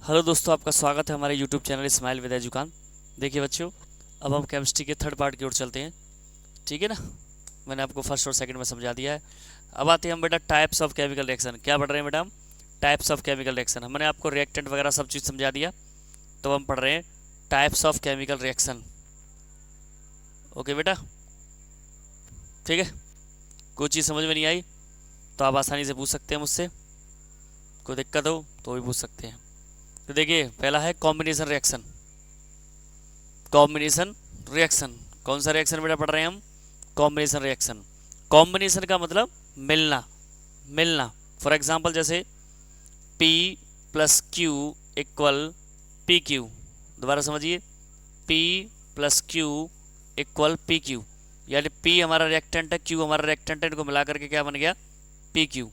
Hello दोस्तों, आपका स्वागत है हमारे यूट्यूब चैनल स्माइल विद एजुकान। देखिए बच्चों, अब हम केमिस्ट्री के थर्ड पार्ट की ओर चलते हैं। ठीक है ना। मैंने आपको फर्स्ट और सेकंड में समझा दिया है। अब आते हैं हम बेटा टाइप्स ऑफ केमिकल रिएक्शन। क्या पढ़ रहे हैं बेटा हम? Types of chemical reaction. हमने आपको रिएक्टेंट वगैरह सब चीज़ समझा दिया, तो हम पढ़ रहे हैं types of chemical reaction. Okay बेटा, ठीक है। कोई चीज़ समझ में नहीं आई तो आप आसानी से पूछ सकते हैं मुझसे, कोई दिक्कत हो तो भी पूछ सकते हैं। तो देखिए, पहला है कॉम्बिनेशन रिएक्शन। कॉम्बिनेशन रिएक्शन, कौन सा रिएक्शन बेटा पढ़ रहे हैं हम? Combination reaction. कॉम्बिनेशन का मतलब मिलना, मिलना। फॉर एग्जांपल जैसे P plus Q equal P Q. दोबारा समझिए, P plus Q equal P Q, यानी P हमारा रिएक्टेंट है, Q हमारा रिएक्टेंट है, इनको मिला करके क्या बन गया? P Q.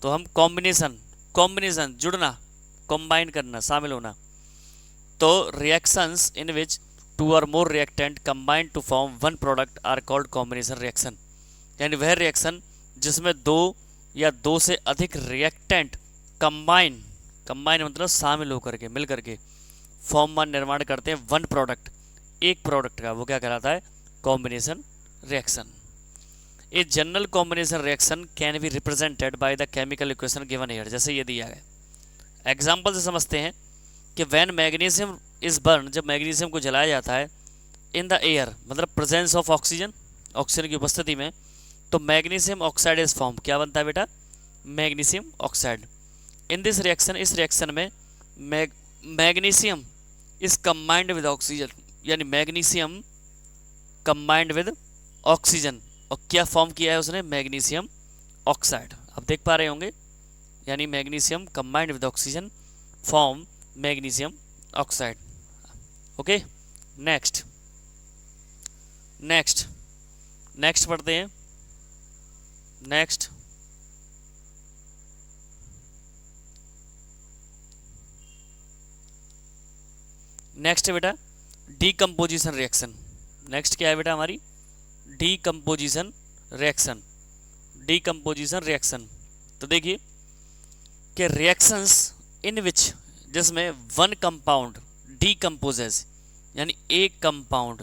तो हम कॉम्बिनेशन, कॉम्बिनेशन जुड़ना, कंबाइन करना, शामिल होना। तो reactions in which two or more reactant combine to form one product are called combination reaction. यानी वह रिएक्शन जिसमें दो या दो से अधिक रिएक्टेंट कंबाइन, कंबाइन मतलब शामिल होकर के, मिल करके फॉर्म वन निर्माण करते हैं वन प्रोडक्ट, एक प्रोडक्ट का, वो क्या कहलाता है? Combination reaction. A general combination reaction can be represented by the chemical equation given here. जैसे ये दिया है, एग्जाम्पल से समझते हैं कि व्हेन मैग्नीशियम इज बर्न, जब मैग्नीशियम को जलाया जाता है, इन द एयर मतलब प्रेजेंस ऑफ ऑक्सीजन, ऑक्सीजन की उपस्थिति में, तो मैग्नीशियम ऑक्साइड इज फॉर्म। क्या बनता है बेटा? Magnesium oxide. In this reaction, इस रिएक्शन में magnesium is combined with oxygen, यानी मैग्नीशियम कंबाइंड विद ऑक्सीजन, और क्या फॉर्म किया है उसने? Magnesium oxide. आप देख पा रहे होंगे, यानी magnesium combined with oxygen form magnesium oxide. Okay, next next next पढ़ते हैं। नेक्स्ट नेक्स्ट है बेटा डीकम्पोजिशन रिएक्शन। नेक्स्ट क्या है बेटा हमारी? Decomposition reaction. डीकम्पोजिशन रिएक्शन, तो देखिए कि रिएक्शंस इन विच, जिसमें वन कंपाउंड डीकम्पोजेस, यानी एक कंपाउंड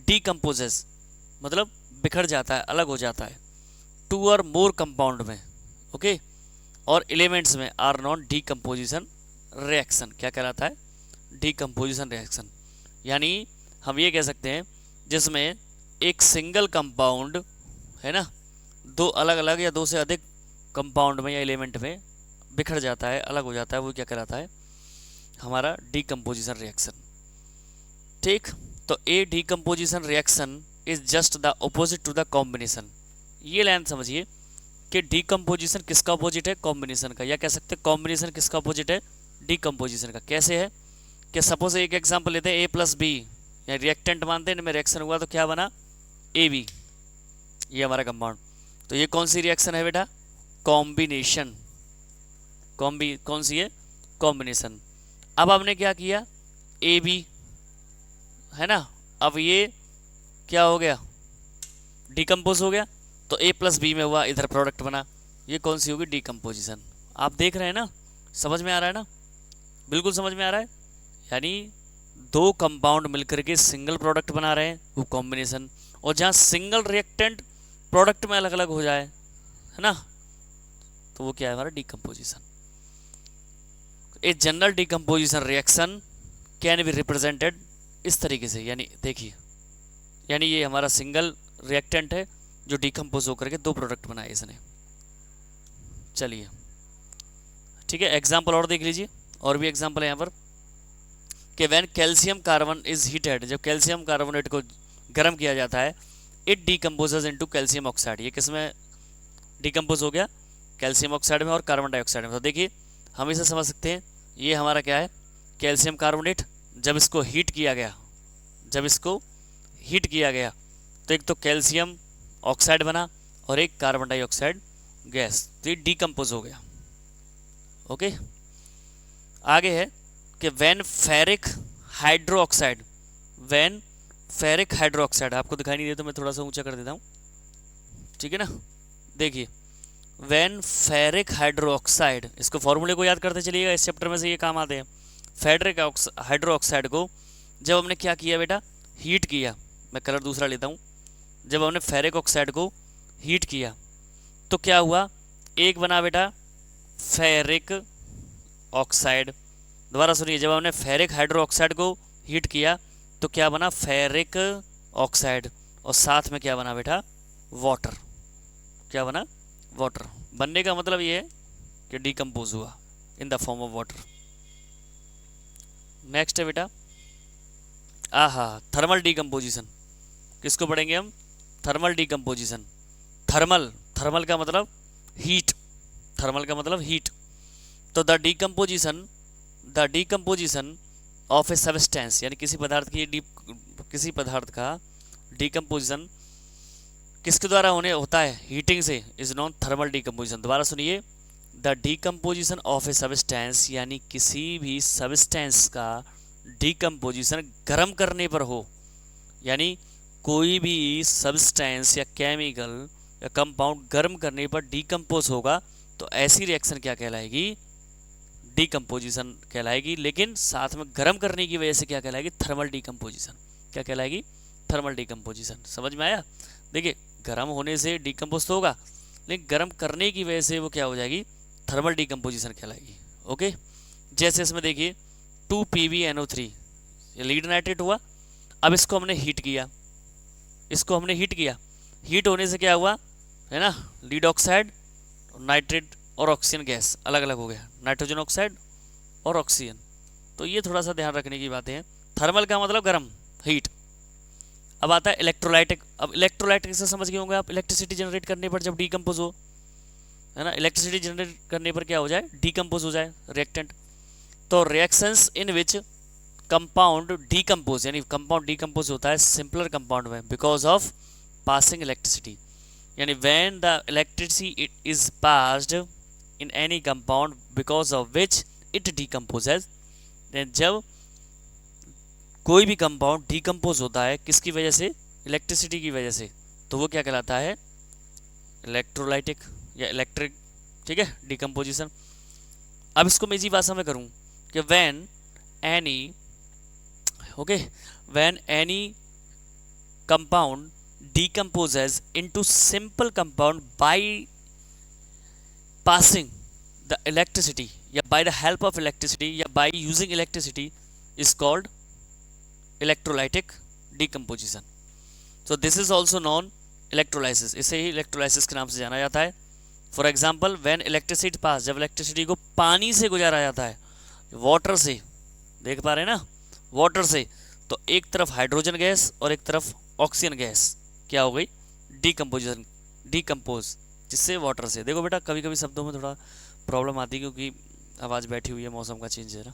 डीकम्पोजेस मतलब बिखर जाता है, अलग हो जाता है, टू और मोर कंपाउंड में, ओके, और एलिमेंट्स में, आर नॉन डीकम्पोजिशन रिएक्शन। क्या कहलाता है? Decomposition reaction. यानी हम ये कह सकते हैं जिसमें एक सिंगल कंपाउंड है ना, दो अलग अलग या दो से अधिक कंपाउंड में या एलिमेंट में बिखर जाता है, अलग हो जाता है, वो क्या कहलाता है? हमारा डीकम्पोजिशन रिएक्शन। ठीक, तो a decomposition reaction is just the opposite to the combination. ये लाइन समझिए कि डीकम्पोजिशन किसका अपोजिट है? कॉम्बिनेशन का। या कह सकते हैं कॉम्बिनेशन किसका अपोजिट है? डीकम्पोजिशन का। कैसे है कि सपोज एक एग्जांपल लेते हैं, ए प्लस बी, या रिएक्टेंट मानते हैं, इनमें रिएक्शन हुआ तो क्या बना? ए बी, ये हमारा कंपाउंड। तो ये कौन सी रिएक्शन है बेटा? कॉम्बिनेशन। कौन सी है? कॉम्बिनेशन। अब आपने क्या किया? ए बी है ना, अब ये क्या हो गया? डिकम्पोज हो गया, तो ए प्लस बी में हुआ, इधर प्रोडक्ट बना। ये कौन सी होगी? डीकम्पोजिशन। आप देख रहे हैं ना, समझ में आ रहा है ना? बिल्कुल समझ में आ रहा है। यानी दो कंपाउंड मिलकर के सिंगल प्रोडक्ट बना रहे हैं, वो कॉम्बिनेशन। और जहाँ सिंगल रिएक्टेंट प्रोडक्ट में अलग अलग हो जाए, है ना, तो वो क्या है? हमारा decomposition. A general decomposition reaction can be represented इस तरीके से, यानी देखिए, यानी ये हमारा सिंगल रिएक्टेंट है जो डीकम्पोज होकर के दो प्रोडक्ट बनाए इसने। चलिए ठीक है, एग्जाम्पल और देख लीजिए, और भी एग्जाम्पल है यहाँ पर कि when calcium carbon is heated, जब कैल्शियम कार्बोनेट को गर्म किया जाता है, it decomposes into calcium oxide. ये किस में डीकम्पोज हो गया? कैल्शियम ऑक्साइड में और कार्बन डाइऑक्साइड में। तो देखिए, हम इसे समझ सकते हैं, ये हमारा क्या है? Calcium carbonate. जब इसको हीट किया गया, जब इसको हीट किया गया, तो एक तो कैल्शियम ऑक्साइड बना और एक कार्बन डाइऑक्साइड गैस, तो ये डीकम्पोज हो गया। ओके, आगे है कि when ferric hydro oxide, when ferric hydro oxide, आपको दिखाई नहीं दे तो मैं थोड़ा सा ऊंचा कर देता हूँ, ठीक है ना। देखिए, व्हेन फेरिक हाइड्रोक्साइड, इसको फॉर्मूले को याद करते चलिएगा, इस चैप्टर में से ये काम आते हैं। फेरिक हाइड्रोक्साइड को जब हमने क्या किया बेटा, हीट किया, मैं कलर दूसरा लेता हूँ, जब हमने फेरिक ऑक्साइड को हीट किया तो क्या हुआ, एक बना बेटा फेरिक ऑक्साइड। दोबारा सुनिए, जब हमने फेरिक हाइड्रोक्साइड को हीट किया तो क्या बना, फेरिक ऑक्साइड, और साथ में क्या बना बेटा, वाटर। क्या बना, वाटर। बनने का मतलब ये है कि डिकम्पोज हुआ in the form of water. Next है बेटा थर्मल डिकम्पोजिशन। किसको पढ़ेंगे हम, थर्मल डिकम्पोजिशन। थर्मल, थर्मल का मतलब हीट, थर्मल का मतलब हीट। तो the decomposition of a substance, यानी किसी पदार्थ का डिकम्पोजिशन किसके द्वारा होता है, हीटिंग से, इज नॉन थर्मल डिकम्पोजिशन। दोबारा सुनिए, the decomposition of a substance, यानी किसी भी सब्सटेंस का डिकम्पोजिशन गर्म करने पर हो, यानी कोई भी सब्सटेंस या केमिकल या कंपाउंड गर्म करने पर डिकम्पोज होगा तो ऐसी रिएक्शन क्या कहलाएगी, डिकम्पोजिशन कहलाएगी। लेकिन साथ में गर्म करने की वजह से क्या कहलाएगी, थर्मल डिकम्पोजिशन। क्या कहलाएगी, थर्मल डिकम्पोजिशन। समझ में आया। देखिए गर्म होने से डिकम्पोज तो होगा, लेकिन गर्म करने की वजह से वो क्या हो जाएगी, थर्मल डिकम्पोजिशन कहलाएगी। ओके, जैसे इसमें देखिए 2PbNO3, ये लीड नाइट्रेट हुआ। अब इसको हमने हीट किया, इसको हमने हीट किया, हीट होने से क्या हुआ है ना, लीड ऑक्साइड, नाइट्रेट और ऑक्सीजन गैस अलग अलग हो गया, नाइट्रोजन ऑक्साइड और ऑक्सीजन। तो ये थोड़ा सा ध्यान रखने की बातें हैं। थर्मल का मतलब गर्म, हीट। अब आता है इलेक्ट्रोलाइटिक। अब इलेक्ट्रोलाइटिक से समझ गए होंगे आप, इलेक्ट्रिसिटी जनरेट करने पर जब डिकम्पोज हो, है ना, इलेक्ट्रिसिटी जनरेट करने पर क्या हो जाए, डिकम्पोज हो जाए रिएक्टेंट। तो reactions in which compound decompose, यानी कंपाउंड डिकम्पोज होता है सिंपलर कंपाउंड में बिकॉज ऑफ पासिंग इलेक्ट्रिसिटी, यानी when the electricity is passed in any compound because of which it decomposes. जब कोई भी कंपाउंड डिकम्पोज होता है किसकी वजह से, इलेक्ट्रिसिटी की वजह से, तो वो क्या कहलाता है, इलेक्ट्रोलाइटिक या इलेक्ट्रिक। ठीक है, डिकम्पोजिशन। अब इसको मैं इजी भाषा में करूं कि when any compound decomposes into simple compound by passing the electricity या by the help of electricity या by using electricity is called electrolytic decomposition. So this is also known electrolysis, इसे ही electrolysis के नाम से जाना जाता है। For example, when electricity pass, जब electricity को पानी से गुजारा जाता है, वाटर से, देख पा रहे हैं ना, वाटर से, तो एक तरफ हाइड्रोजन गैस और एक तरफ ऑक्सीजन गैस क्या हो गई, डिकम्पोजिशन, डिकम्पोज, जिससे वाटर से। देखो बेटा कभी कभी शब्दों में थोड़ा प्रॉब्लम आती है क्योंकि आवाज़ बैठी हुई है, मौसम का चेंज है ना।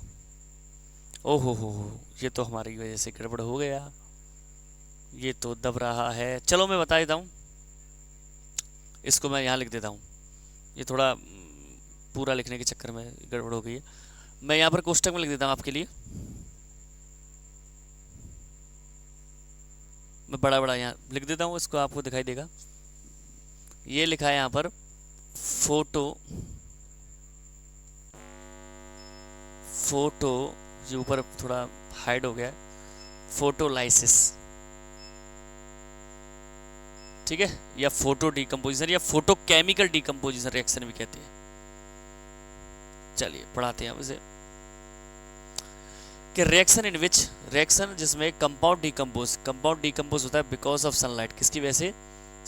ओहो हो, ये तो हमारी वजह से गड़बड़ हो गया, ये तो दब रहा है। चलो मैं बता देता हूँ, इसको मैं यहाँ लिख देता हूँ, ये थोड़ा पूरा लिखने के चक्कर में गड़बड़ हो गई है। मैं यहाँ पर कोष्टक में लिख देता हूँ आपके लिए, मैं बड़ा बड़ा यहाँ लिख देता हूँ, इसको आपको दिखाई देगा। ये लिखा है यहाँ पर फोटो, ये ऊपर थोड़ा हाइड हो गया है, फोटोलाइसिस, ठीक है, या फोटो डिकम्पोजिशन या फोटो केमिकल डिकम्पोजिशन रिएक्शन भी कहते हैं। चलिए पढ़ाते हैं अब इसे कि रिएक्शन इन विच, रिएक्शन जिसमें कंपाउंड डिकम्पोज होता है बिकॉज ऑफ सनलाइट, किसकी वजह से,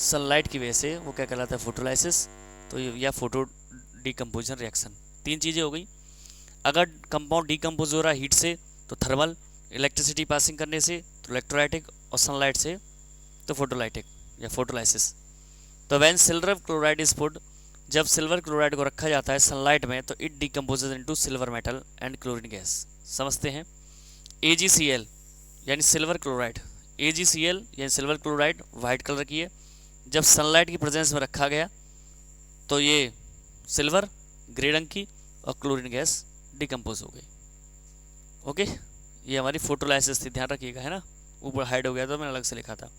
सनलाइट की वजह से, वो क्या कहलाता है, फोटोलाइसिस, तो या फोटो डिकम्पोजिशन रिएक्शन। तीन चीज़ें हो गई। अगर कंपाउंड डिकम्पोज हो रहा है हीट से तो थर्मल, इलेक्ट्रिसिटी पासिंग करने से तो इलेक्ट्रोलाइटिक, और सनलाइट से तो फोटोलाइटिक या फोटोलाइसिस। तो when silver chloride is put, जब सिल्वर क्लोराइड को रखा जाता है सनलाइट में तो it decomposes into silver metal and chlorine gas. समझते हैं। AgCl यानी सिल्वर क्लोराइड, AgCl यानी सिल्वर क्लोराइड वाइट कलर की है, जब सनलाइट की प्रेजेंस में रखा गया तो ये सिल्वर ग्रे रंग की और क्लोरीन गैस डिकम्पोज हो गई। ओके, ये हमारी फोटोलाइसिस थी, ध्यान रखिएगा, है ना, ऊपर हाइड हो गया तो मैंने अलग से लिखा था।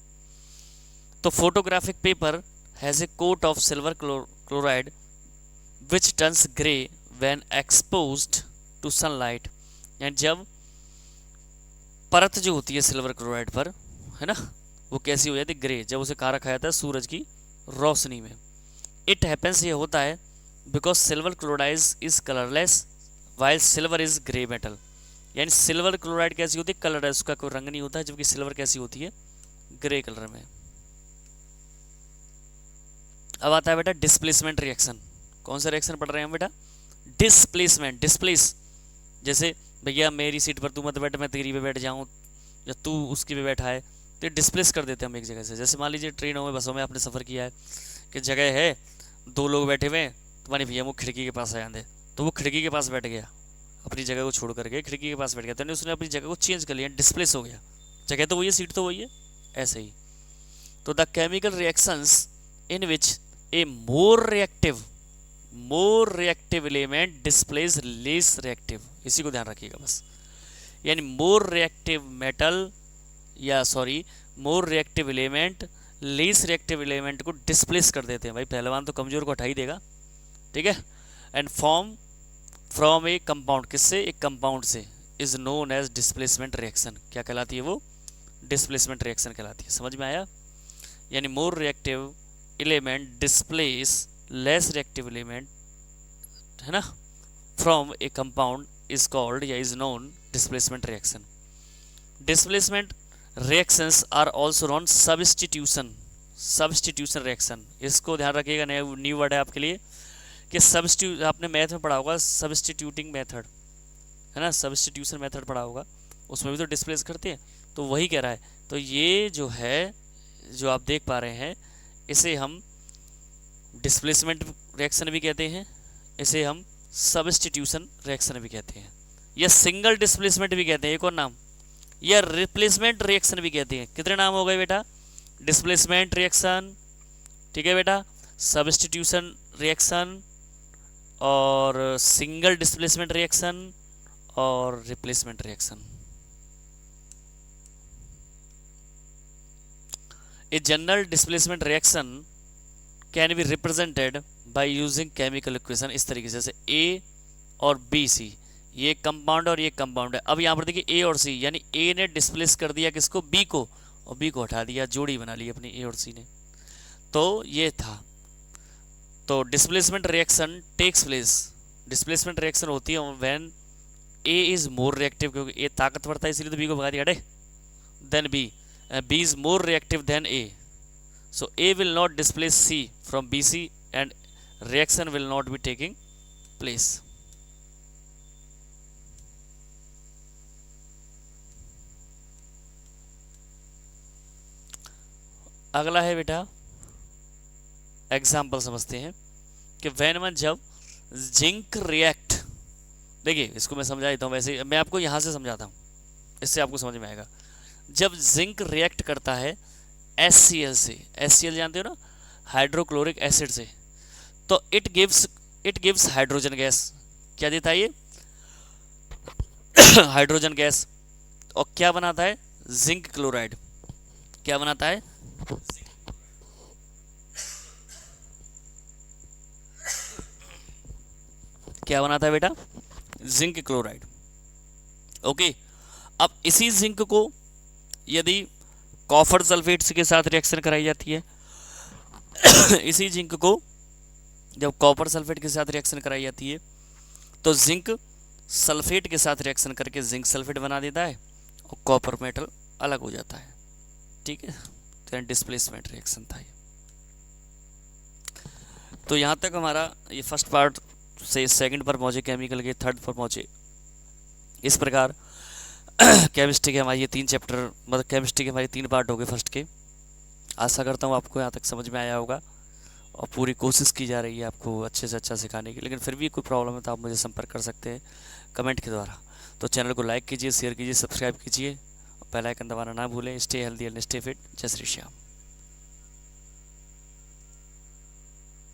तो photographic paper has a coat of silver chloride which turns grey when exposed to sunlight, and जब परत जो होती है सिल्वर क्लोराइड पर, है ना, वो कैसी हो जाती है, ग्रे, जब उसे कहाँ रखा जाता है, सूरज की रोशनी में। इट हैपेंस, ये होता है, because silver chloride is colourless while silver is grey metal, यानी सिल्वर क्लोराइड कैसी होती है, कलर है, उसका कोई रंग नहीं होता है, जबकि सिल्वर कैसी होती है, ग्रे कलर में। अब आता है बेटा डिस्प्लेसमेंट रिएक्शन। कौन सा रिएक्शन पढ़ रहे हैं हम बेटा, डिस्प्लेसमेंट। डिस्प्लेस, जैसे भैया मेरी सीट पर तू मत बैठ, मैं तेरी पे बैठ जाऊं, या तू उसकी पे बैठा है, तो डिस्प्लेस कर देते हैं हम एक जगह से। जैसे मान लीजिए ट्रेनों में, बसों में आपने सफ़र किया है कि जगह है, 2 लोग बैठे हुए हैं, तो मानी भैया वो खिड़की के पास आ जाते, तो वो खिड़की के पास बैठ गया, अपनी जगह को छोड़ करके खिड़की के पास बैठ गया, तो उसने अपनी जगह को चेंज कर लिया, डिस्प्लेस हो गया, जगह तो वही है, सीट तो वही है, ऐसे ही। तो the chemical reactions in which A more reactive element displace less reactive, इसी को ध्यान रखिएगा बस, यानी मोर रिएक्टिव मेटल, या सॉरी मोर reactive element less reactive element को डिस्प्लेस कर देते हैं। भाई पहलवान तो कमजोर को हटा ही देगा, ठीक है। And form from a compound, किससे, एक कंपाउंड से, is known as displacement reaction. क्या कहलाती है वो, डिस्प्लेसमेंट रिएक्शन कहलाती है। समझ में आया, यानी more reactive element displace less reactive element, है ना, from a compound is called या is known displacement reaction. Displacement reactions are also known substitution reaction. इसको ध्यान रखिएगा, न्यू वर्ड है आपके लिए कि सब्स्टिट्यूट, आपने मैथ में पढ़ा होगा सब्स्टिट्यूटिंग मेथड, है ना, सब्स्टिट्यूशन मेथड पढ़ा होगा, उसमें भी तो डिस्प्लेस करते हैं, तो वही कह रहा है। तो ये जो है, जो आप देख पा रहे हैं, इसे हम डिस्प्लेसमेंट रिएक्शन भी कहते हैं, इसे हम सब्स्टिट्यूशन रिएक्शन भी कहते हैं, या सिंगल डिस्प्लेसमेंट भी कहते हैं, एक और नाम, या रिप्लेसमेंट रिएक्शन भी कहते हैं। कितने नाम हो गए बेटा, डिस्प्लेसमेंट रिएक्शन, ठीक है बेटा, सब्स्टिट्यूशन रिएक्शन, और सिंगल डिस्प्लेसमेंट रिएक्शन, और replacement reaction. A general displacement reaction can be represented by using chemical equation, इस तरीके से, जैसे ए और बी सी, ये कंपाउंड और ये कंपाउंड है। अब यहाँ पर देखिए ए और सी, यानी ए ने डिस्प्लेस कर दिया किसको, बी को, और बी को हटा दिया, जोड़ी बना ली अपनी ए और सी ने, तो ये था। तो displacement reaction takes place, displacement reaction होती है when A is more reactive, क्योंकि ए ताकतवर था इसलिए तो बी को भगा दिया, then B is more reactive than A, so A will not displace C from BC and reaction will not be taking place. अगला है बेटा एग्जाम्पल, समझते हैं कि व्हेन जब जिंक रिएक्ट, देखिए इसको मैं समझा देता हूँ, वैसे मैं आपको यहाँ से समझाता हूँ, इससे आपको समझ में आएगा। जब जिंक रिएक्ट करता है HCl से, HCl जानते हो ना, हाइड्रोक्लोरिक एसिड से, तो इट गिव्स हाइड्रोजन गैस। क्या देता है ये, हाइड्रोजन गैस। और क्या बनाता है, जिंक क्लोराइड। क्या बनाता है, क्या बनाता है बेटा, जिंक क्लोराइड। ओके, अब इसी जिंक को यदि कॉपर सल्फेट के साथ रिएक्शन कराई जाती है इसी जिंक को जब कॉपर सल्फेट के साथ रिएक्शन कराई जाती है, तो जिंक सल्फेट के साथ रिएक्शन करके जिंक सल्फेट बना देता है और कॉपर मेटल अलग हो जाता है, ठीक है। तो डिस्प्लेसमेंट रिएक्शन था ये। तो यहाँ तक हमारा ये फर्स्ट पार्ट से सेकंड पर पहुँचे, केमिकल के थर्ड पर पहुँचे। इस प्रकार केमिस्ट्री के हमारे ये 3 चैप्टर, मतलब केमिस्ट्री के हमारे 3 पार्ट हो गए फर्स्ट के। आशा करता हूँ आपको यहाँ तक समझ में आया होगा, और पूरी कोशिश की जा रही है आपको अच्छे से अच्छा सिखाने की। लेकिन फिर भी कोई प्रॉब्लम है तो आप मुझे संपर्क कर सकते हैं कमेंट के द्वारा। तो चैनल को लाइक कीजिए, शेयर कीजिए, सब्सक्राइब कीजिए, बेल आइकन दबाना ना भूलें। Stay healthy and stay fit. जय श्री श्याम।